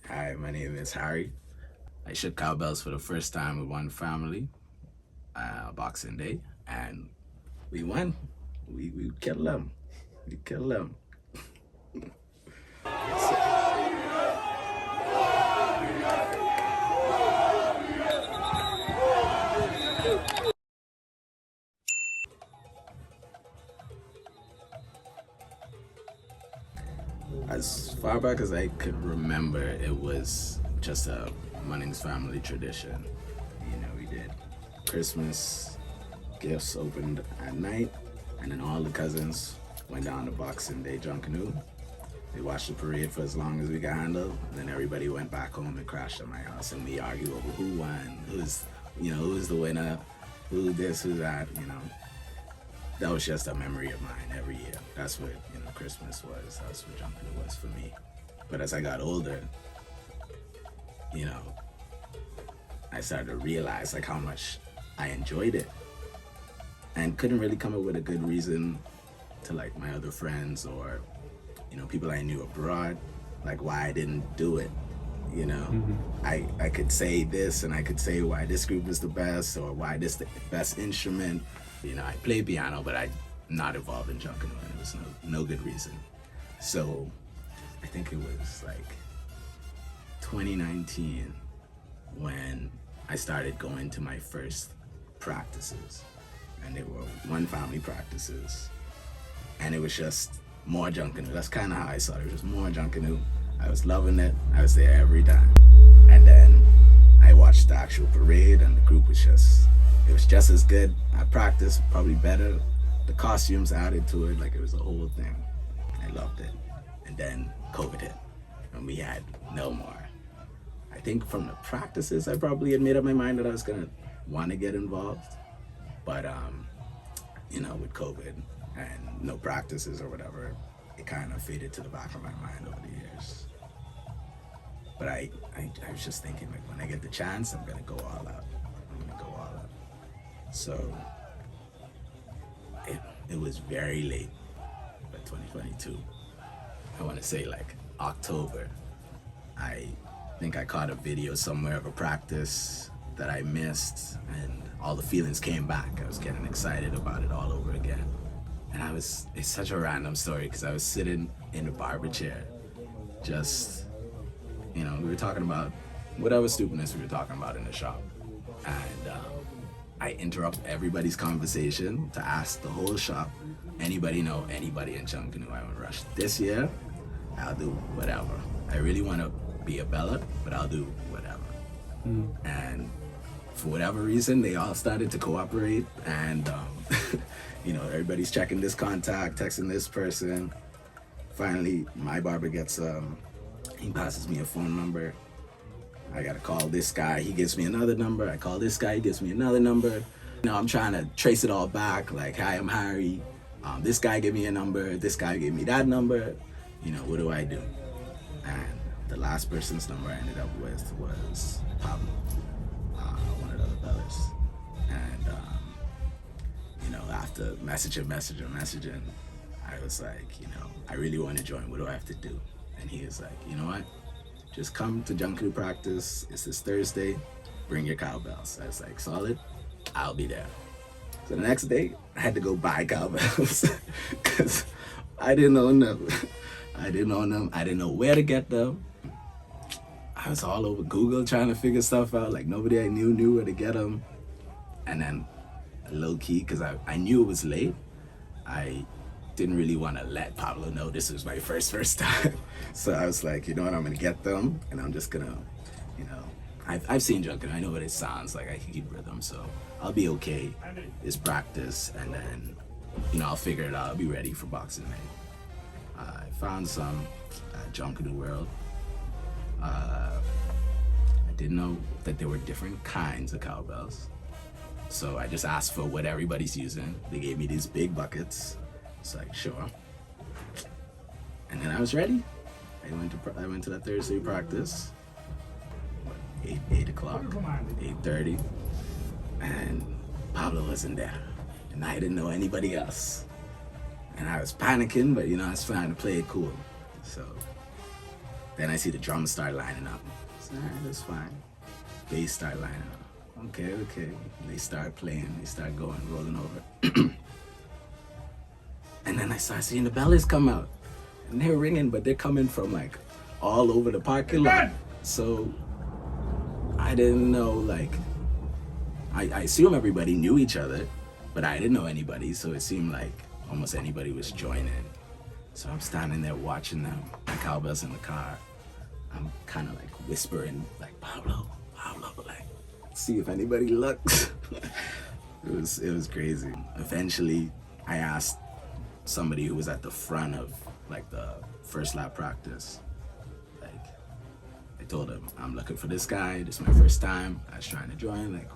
Hi, my name is Harry. I shook cowbells for the first time with one family, Boxing Day, and we won. We killed them. We killed them. As far back as I could remember, it was just a Munnings family tradition. We did Christmas gifts opened at night, and then all the cousins went down to Boxing Day Junkanoo. They watched the parade for as long as we could handle, and then everybody went back home and crashed at my house, and we argued over who won, who's the winner, who this, who that. That was just a memory of mine every year. That's what Christmas was. That's what Junkanoo was for me. But as I got older, I started to realize like how much I enjoyed it, and couldn't really come up with a good reason to like my other friends or people I knew abroad, like why I didn't do it. I could say this and I could say why this group is the best or why this the best instrument. I play piano, but I'm not involved in Junkanoo, and it was no good reason. So I think it was like 2019 when I started going to my first practices, and they were one family practices, and it was just more Junkanoo. That's kind of how I saw it. It was just more Junkanoo. I was loving it. I was there every time. And then I watched the actual parade, and the group was just as good. I practiced probably better. The costumes added to it, like it was a whole thing. I loved it. And then COVID hit, and we had no more. I think from the practices, I probably had made up my mind that I was gonna want to get involved. But with COVID and no practices or whatever, it kind of faded to the back of my mind over the years. But I was just thinking, like, when I get the chance, I'm gonna go all out. So it was very late, but 2022. I want to say like October. I think I caught a video somewhere of a practice that I missed, and all the feelings came back. I was getting excited about it all over again. And it's such a random story because I was sitting in a barber chair, just, we were talking about whatever stupidness we were talking about in the shop. And I interrupt everybody's conversation to ask the whole shop, anybody know anybody in Junkanoo I would rush? This year, I'll do whatever. I really want to be a Bella, but I'll do whatever. And for whatever reason, they all started to cooperate, and everybody's checking this contact, texting this person. Finally, my barber gets, he passes me a phone number. I gotta call this guy, he gives me another number. I call this guy, he gives me another number. I'm trying to trace it all back, like, hi, I'm Harry. This guy gave me a number, this guy gave me that number. What do I do? And the last person's number I ended up with was Pablo, one of the other brothers. And, after messaging, I was like, I really want to join, what do I have to do? And he was like, you know what? Just come to Junkanoo practice. It's this Thursday. Bring your cowbells. I was like, solid. I'll be there. So the next day, I had to go buy cowbells because I didn't own them. I didn't know where to get them. I was all over Google trying to figure stuff out. Like nobody I knew where to get them. And then low key, because I knew it was late, I didn't really want to let Pablo know this was my first time. So I was like, you know what, I'm gonna get them, and I'm just gonna, I've seen Junkanoo, I know what it sounds like, I can keep rhythm, so I'll be okay. It's practice, and then, I'll figure it out, I'll be ready for Boxing Day. I found some at Junkanoo World. I didn't know that there were different kinds of cowbells. So I just asked for what everybody's using. They gave me these big buckets. It's like, sure. And then I was ready. I went to that Thursday practice, 8 o'clock, 8:30, and Pablo wasn't there. And I didn't know anybody else. And I was panicking, but I was trying to play it cool. So Then I see the drums start lining up. So, all right, that's fine. Bass start lining up. Okay. They start playing. They start going, rolling over. And then I start seeing the bellies come out. And they're ringing, but they're coming from like all over the parking lot. So I didn't know, like, I assume everybody knew each other, but I didn't know anybody. So it seemed like almost anybody was joining. So I'm standing there watching them. My cowbell's in the car. I'm kind of like whispering, like, Pablo, like, see if anybody looks. It was crazy. Eventually, I asked somebody who was at the front of like the first lap practice. Like, I told him, I'm looking for this guy. This is my first time. I was trying to join. Like,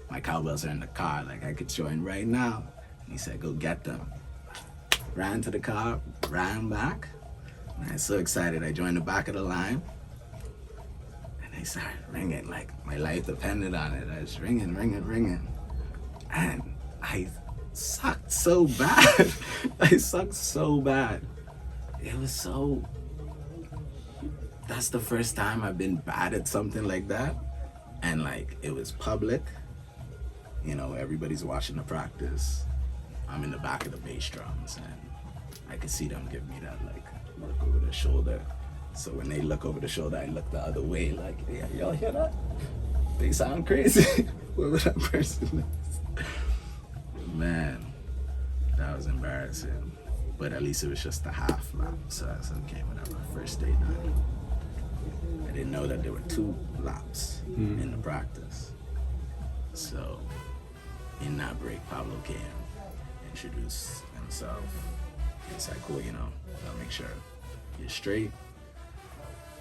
my cowbells are in the car. Like, I could join right now. And he said, go get them. Ran to the car, ran back. And I was so excited. I joined the back of the line. And they started ringing. Like, my life depended on it. I was ringing. And I sucked so bad. It was so... That's the first time I've been bad at something like that. And like, it was public. You know, everybody's watching the practice. I'm in the back of the bass drums and I could see them give me that like look over the shoulder. So when they look over the shoulder, I look the other way like, yeah, y'all hear that? They sound crazy. Whoever that person is. Man, that was embarrassing. But at least it was just a half lap. So I said, okay, whatever, first day done. I didn't know that there were 2 laps in the practice. So in that break, Pablo came, introduced himself. He said, cool, you know, I'll make sure you're straight.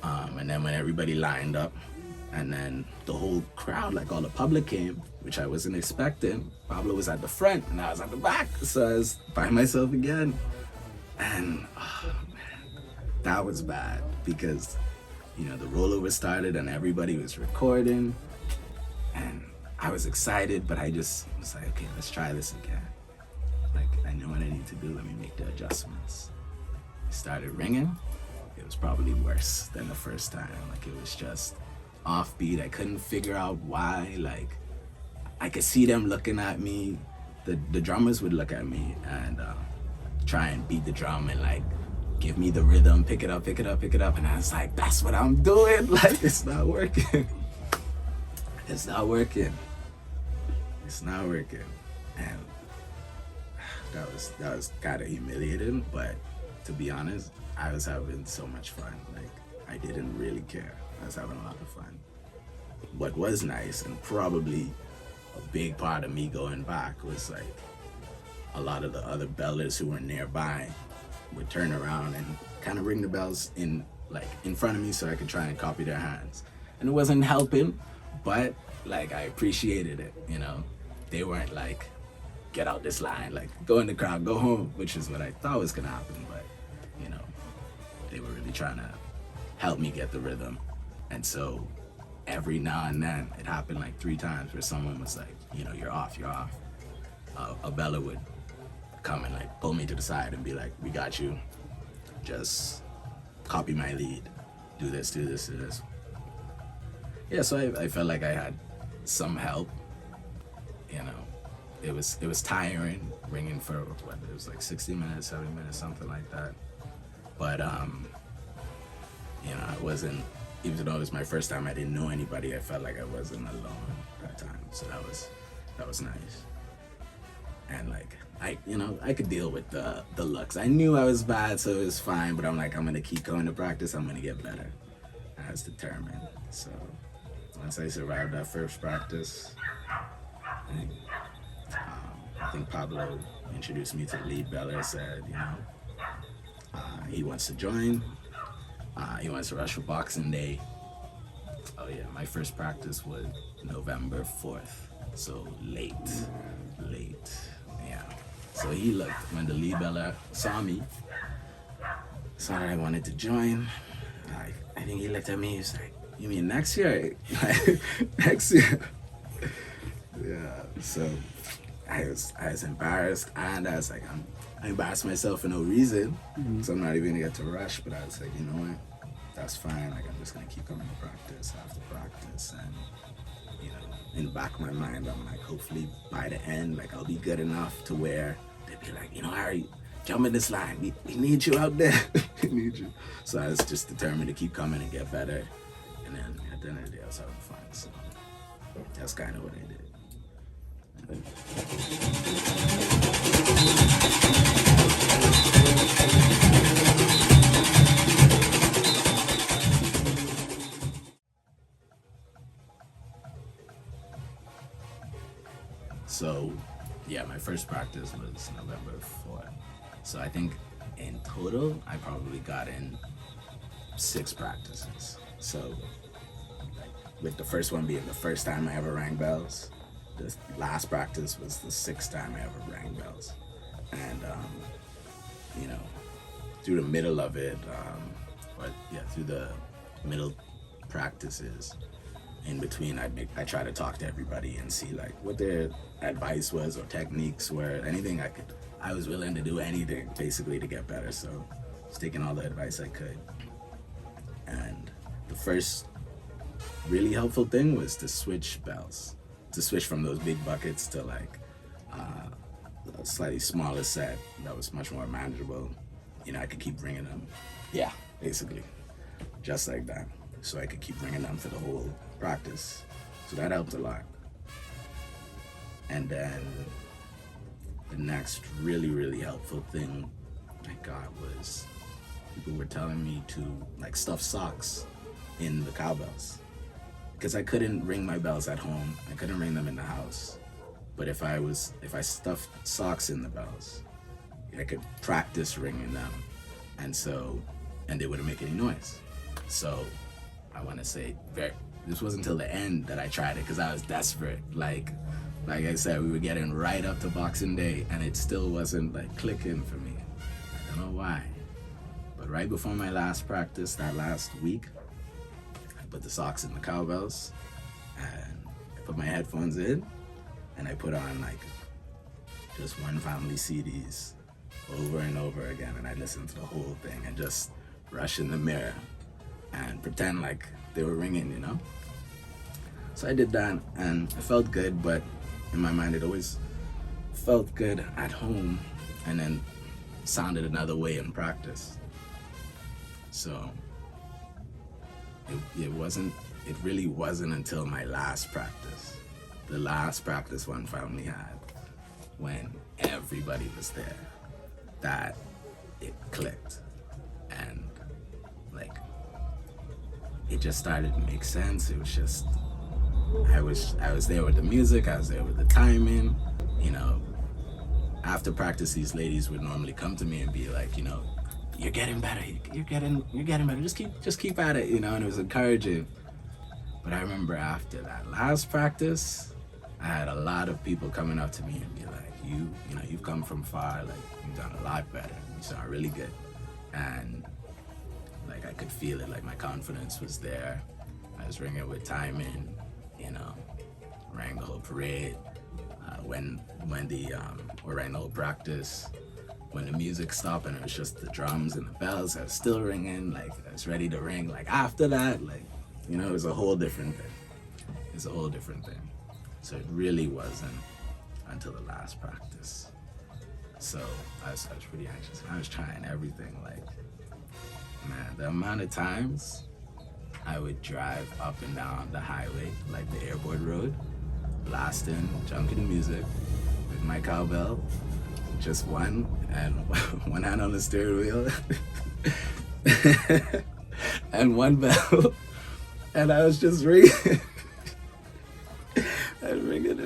And then when everybody lined up, and then the whole crowd, like all the public came, which I wasn't expecting. Pablo was at the front and I was at the back. So I was by myself again. And oh, man, that was bad because, you know, the rollover started and everybody was recording. And I was excited, but I just was like, okay, let's try this again. Like, I know what I need to do. Let me make the adjustments. It started ringing. It was probably worse than the first time. Like, it was just offbeat. I couldn't figure out why. Like, I could see them looking at me. The drummers would look at me and try and beat the drum and like give me the rhythm, pick it up. And I was like, that's what I'm doing. Like, it's not working. It's not working. And that was kind of humiliating, but to be honest, I was having so much fun. Like, I didn't really care. I was having a lot of fun. What was nice, and probably a big part of me going back, was like a lot of the other bellers who were nearby would turn around and kind of ring the bells in front of me so I could try and copy their hands. And it wasn't helping, but like, I appreciated it, you know? They weren't like, get out this line, like, go in the crowd, go home, which is what I thought was gonna happen, but, you know, they were really trying to help me get the rhythm. And so every now and then, it happened like 3 times where someone was like, you know, you're off. A beller would come and like pull me to the side and be like, we got you. Just copy my lead. Do this. Yeah, so I felt like I had some help. You know, it was tiring, ringing for what, it was like 60 minutes, 70 minutes, something like that. But you know, I wasn't, even though it was my first time, I didn't know anybody. I felt like I wasn't alone that time. So that was nice. And like, I could deal with the looks. I knew I was bad, so it was fine, but I'm like, I'm gonna keep going to practice, I'm gonna get better. I was determined. So once I survived that first practice, I think Pablo introduced me to the lead beller, said, you know, he wants to join, he wants to rush for Boxing Day. Oh yeah, my first practice was November 4th, so late, yeah. So he looked, when the lead beller saw me, saw that I wanted to join, I think he looked at me, he was like, you mean next year? Next year? Yeah, so I was embarrassed, and I was like, I embarrassed myself for no reason, so I'm not even gonna get to rush, but I was like, you know what, that's fine. Like, I'm just gonna keep coming to practice after practice, and you know, in the back of my mind, I'm like, hopefully by the end, like, I'll be good enough to where they'd be like, you know, Harry, jump in this line. We need you out there. We need you. So I was just determined to keep coming and get better. And then at the end of the day, I was having fun. So that's kind of what I did. So, yeah, my first practice was November 4th. So I think in total, I probably got in 6 practices. So, with the first one being the first time I ever rang bells, the last practice was the 6th time I ever rang bells. And, you know, through the middle of it, through the middle practices, in between, I try to talk to everybody and see like what their advice was or techniques were, anything I was willing to do anything basically to get better. So I was taking all the advice I could. And the first really helpful thing was to switch bells, to switch from those big buckets to like a slightly smaller set that was much more manageable. You know, I could keep ringing them. Yeah, basically, just like that. So I could keep ringing them for the whole practice. So that helped a lot. And then the next really, really helpful thing I got was people were telling me to like stuff socks in the cowbells. Because I couldn't ring my bells at home. I couldn't ring them in the house. But if I stuffed socks in the bells, I could practice ringing them. And they wouldn't make any noise. So I want to say this wasn't until the end that I tried it because I was desperate. Like I said, we were getting right up to Boxing Day and it still wasn't like clicking for me. I don't know why. But right before my last practice, that last week, I put the socks in the cowbells and I put my headphones in and I put on like just One Family CDs over and over again, and I listened to the whole thing and just rush in the mirror and pretend like they were ringing, you know? So I did that and it felt good, but in my mind it always felt good at home and then sounded another way in practice. So it really wasn't until my last practice, the last practice One Family had, when everybody was there, that it clicked. And like, it just started to make sense. It was just, I was there with the music, I was there with the timing, you know. After practice, these ladies would normally come to me and be like, you know, you're getting better, you're getting better, just keep at it, you know, and it was encouraging. But I remember after that last practice, I had a lot of people coming up to me and be like, you know, you've come from far, like, you've done a lot better, you sound really good. And like, I could feel it, like my confidence was there. I was ringing with timing, you know, rang the whole parade, or rang the whole practice. When the music stopped and it was just the drums and the bells, I was still ringing, like I was ready to ring. Like after that, like, you know, it was a whole different thing. It's a whole different thing. So it really wasn't until the last practice. So I was pretty anxious. I was trying everything. Like, man, the amount of times I would drive up and down the highway, like the airport road, blasting Junkanoo music with my cowbell, just one hand on the steering wheel and one bell, and I was just ringing and ringing.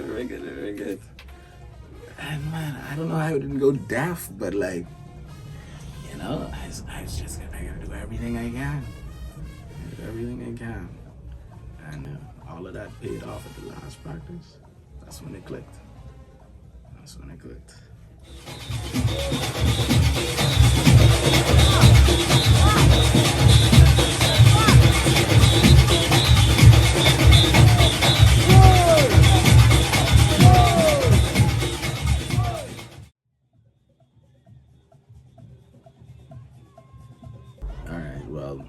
And man, I don't know how I didn't go deaf, but like, you know, I was just I gotta do everything I can. And all of that paid off at the last practice. That's when it clicked. All right, well,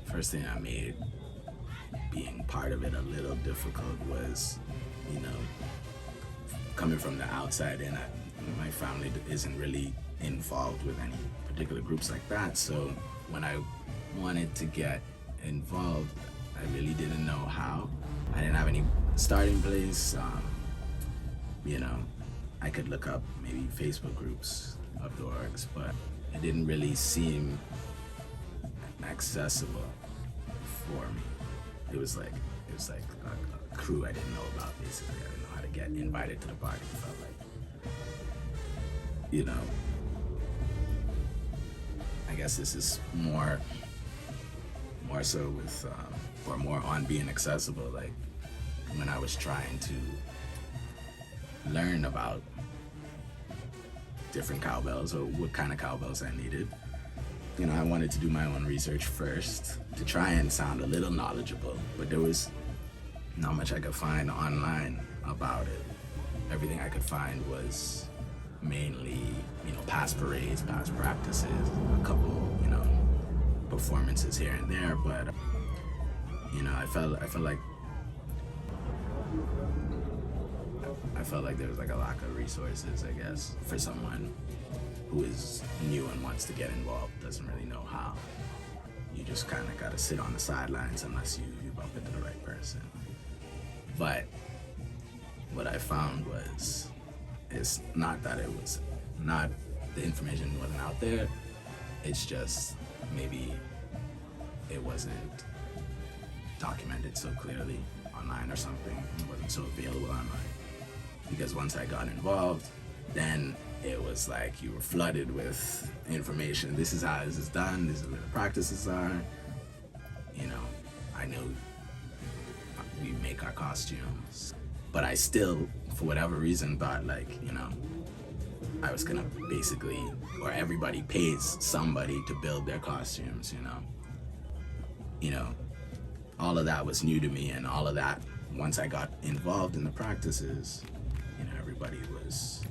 First thing I made being part of it a little difficult was, you know, coming from the outside in. My family isn't really involved with any particular groups like that, so when I wanted to get involved, I really didn't know how. I didn't have any starting place. You know, I could look up maybe Facebook groups of the orgs, but it didn't really seem accessible for me. It was like a crew I didn't know about, basically. I didn't know how to get invited to the party. It felt like, you know, I guess this is more so with, or more on being accessible, like when I was trying to learn about different cowbells or what kind of cowbells I needed. You know, I wanted to do my own research first to try and sound a little knowledgeable, but there was not much I could find online about it. Everything I could find was mainly, you know, past parades, past practices, a couple, you know, performances here and there, but you know, I felt like there was like a lack of resources, I guess, for someone who is new and wants to get involved, doesn't really know how. You just kind of got to sit on the sidelines unless you bump into the right person. But what I found was, it's not that it was not, the information wasn't out there, it's just maybe it wasn't documented so clearly online or something. It wasn't so available online. Because once I got involved, then it was like you were flooded with information. This is how this is done, this is where the practices are. You know, I knew we make our costumes, but I still, for whatever reason, thought like, you know, I was gonna basically, or everybody pays somebody to build their costumes, you know. You know, all of that was new to me, and all of that, once I got involved in the practices, you know, everybody was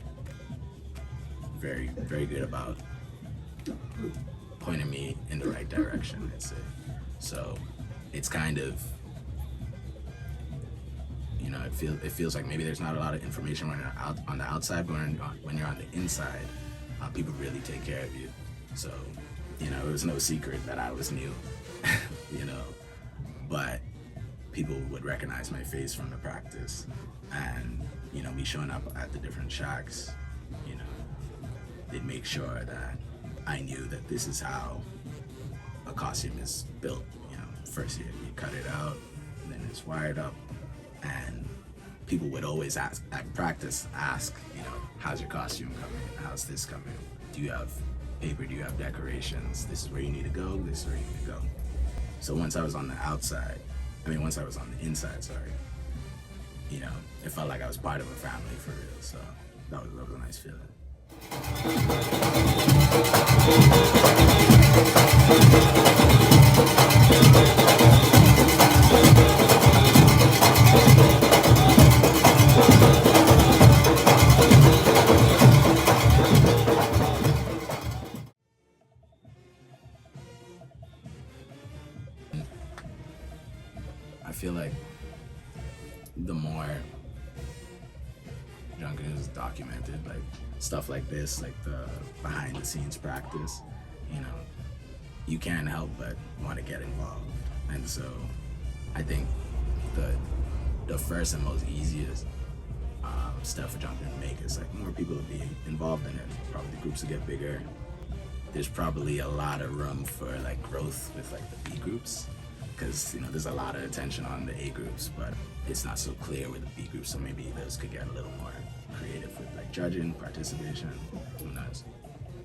very, very good about pointing me in the right direction, I'd say. So it's kind of, you know, it feels like maybe there's not a lot of information when you're out on the outside, but when you're on the inside, people really take care of you. So, you know, it was no secret that I was new, you know, but people would recognize my face from the practice, and, you know, me showing up at the different shacks, you know, they'd make sure that I knew that this is how a costume is built. You know, first you cut it out, and then it's wired up, and people would always ask, at practice, you know, how's your costume coming? How's this coming? Do you have paper? Do you have decorations? This is where you need to go, this is where you need to go. So once I was on the inside, sorry, you know, it felt like I was part of a family for real, so that was a nice feeling. I feel like the more Junkanoo is documented, like stuff like this, like the behind the scenes practice, you know, you can't help but want to get involved. And so I think the first and most easiest step for Junkanoo to make is like more people will be involved in it. Probably the groups will get bigger. There's probably a lot of room for like growth with like the B groups, because, you know, there's a lot of attention on the A groups, but it's not so clear with the B groups, so maybe those could get a little more creative with like judging, participation, who knows.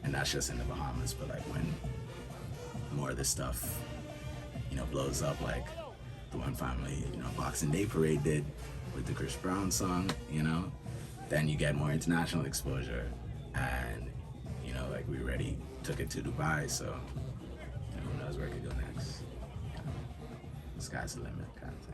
And that's just in the Bahamas, but like when more of this stuff, you know, blows up, like the one family, you know, Boxing Day Parade did with the Chris Brown song, you know, then you get more international exposure, and, you know, like we already took it to Dubai, so, you know, who knows where it could go next. You know, the sky's the limit kind of thing.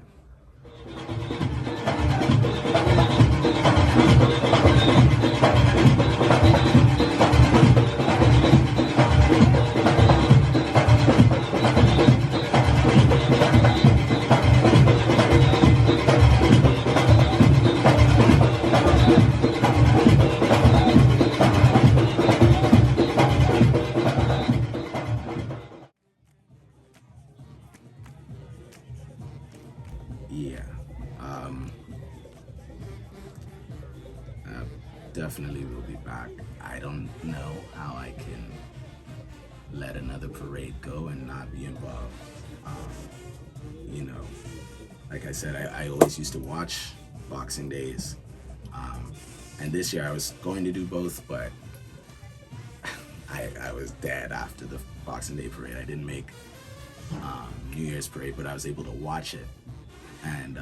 yeah. I definitely will be back. I don't know how I can let another parade go and not be involved. You know, like I said, I always used to watch Boxing Days. And this year I was going to do both, but I was dead after the Boxing Day parade. I didn't make New Year's parade, but I was able to watch it. And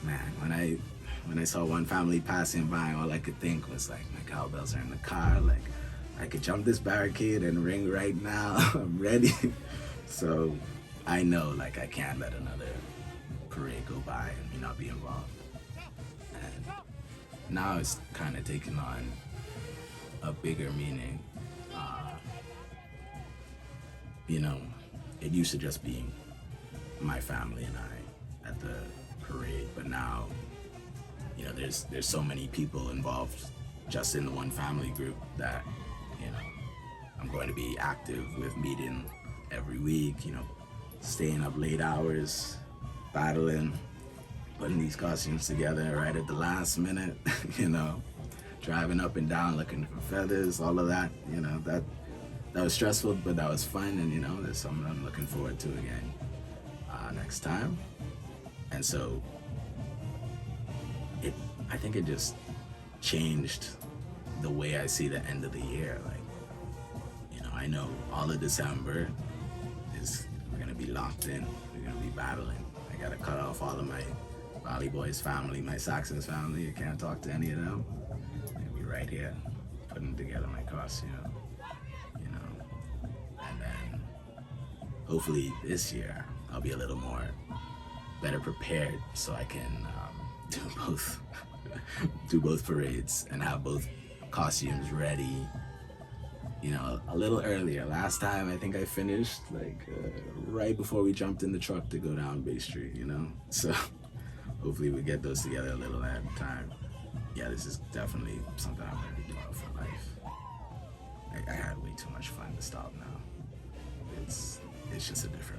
man, when I saw one family passing by, all I could think was like, my cowbells are in the car. Like, I could jump this barricade and ring right now. I'm ready. So I know, like, I can't let another parade go by and me not be involved. And now it's kind of taken on a bigger meaning. You know, it used to just be my family and I at the parade, but now, you know, there's so many people involved just in the one family group that, you know, I'm going to be active with meeting every week, you know, staying up late hours, battling, putting these costumes together right at the last minute, you know, driving up and down looking for feathers, all of that, you know, that was stressful, but that was fun, and you know, there's something I'm looking forward to again next time. And so I think it just changed the way I see the end of the year. Like, you know, I know all of December we're gonna be locked in, we're gonna be battling. I gotta cut off all of my Valley Boys family, my Saxons family. I can't talk to any of them. I'll be right here putting together my costume. And then hopefully this year I'll be a little more better prepared so I can do both parades and have both costumes ready, you know, a little earlier. Last time I think I finished like right before we jumped in the truck to go down Bay Street, you know? So hopefully we get those together a little at a time. Yeah, this is definitely something I'm gonna be doing for life. I had way too much fun to stop now. It's just a different